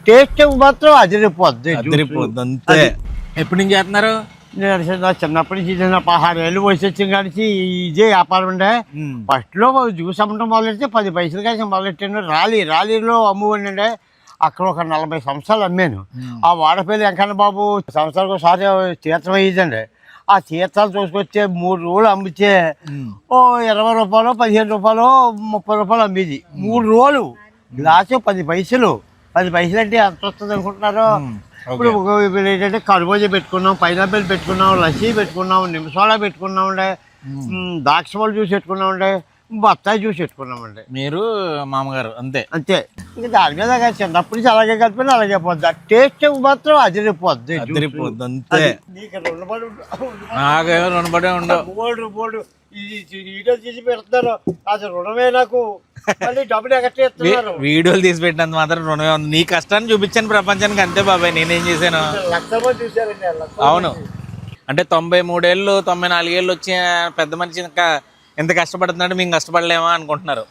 Taste మాత్రం అదిరిపోద్ది. అదిరిపోద్ది అంతే. ఎప్పటి నుంచి చేస్తున్నారు? నేను నా చిన్నప్పటి నుంచి 16 ఏళ్ళు వయసు వచ్చిన కాడికి ఇదే వ్యాపారం ఉండే. ఫస్ట్ లో జ్యూస్ అమ్మటం మొదలెడితే 10 పైసలు కానీ మొదలెట్టాను. రాలీలో అమ్ముకుండే. అక్కడ ఒక 40 సంవత్సరాలు అమ్మాను. ఆ వాడపల్లి వెంకన్న బాబు సంవత్సరాలకు ఒకసారి తీర్థం అయ్యిందండి. ఆ తీర్థాలు చూసుకొచ్చే 3 రోజులు అమ్మితే ఓ 20 రూపాయలు, 15 రూపాయలు, 30 రూపాయలు అమ్మేది. 3 రోజులు గ్లాసు 10 పైసలు. 10 పైసలు అంటే ఎంత వస్తుంది అనుకుంటున్నారు? ఇప్పుడు ఏంటంటే కర్బూజా పెట్టుకున్నాం, పైనాపిల్ పెట్టుకున్నాం, లస్సీ పెట్టుకున్నాం, నిమ్మసోడా పెట్టుకున్నామండి, ద్రాక్ష పళ్ళు జ్యూస్ పెట్టుకున్నామండి, బత్తాయి జ్యూస్ పెట్టుకున్నామండి. మీరు మామగారు అంతే అంతే. ఇంకా దాని మీద చిన్నప్పటి నుంచి అలాగే కలిపిన అలాగే పోద్ది. ఆ టేస్ట్ మాత్రం అదిరిపోద్ది. అదిరిపోద్ది అంతే. నీకు రుణపడి నాకేమో రుణపడే ఉండవు. బోల్డ్ ఇది వీడియో తీసి పెడుతున్నారు. అది రుణమే నాకు. మళ్ళీ డబ్బులు ఎగట్టేస్తున్నారు. వీడియోలు తీసి పెట్టినంత మాత్రం రుణమే ఉంది. నీ కష్టాన్ని చూపించాను ప్రపంచానికి అంతే బాబాయ్. నేనేం చేశాను? లక్షల మంది చూశారండి. అవును. అంటే 93 ఏళ్ళు 94 ఏళ్ళు వచ్చి పెద్ద మనిషి ఇంకా ఎంత కష్టపడుతున్నాడు, మేము కష్టపడలేమా అనుకుంటున్నారు.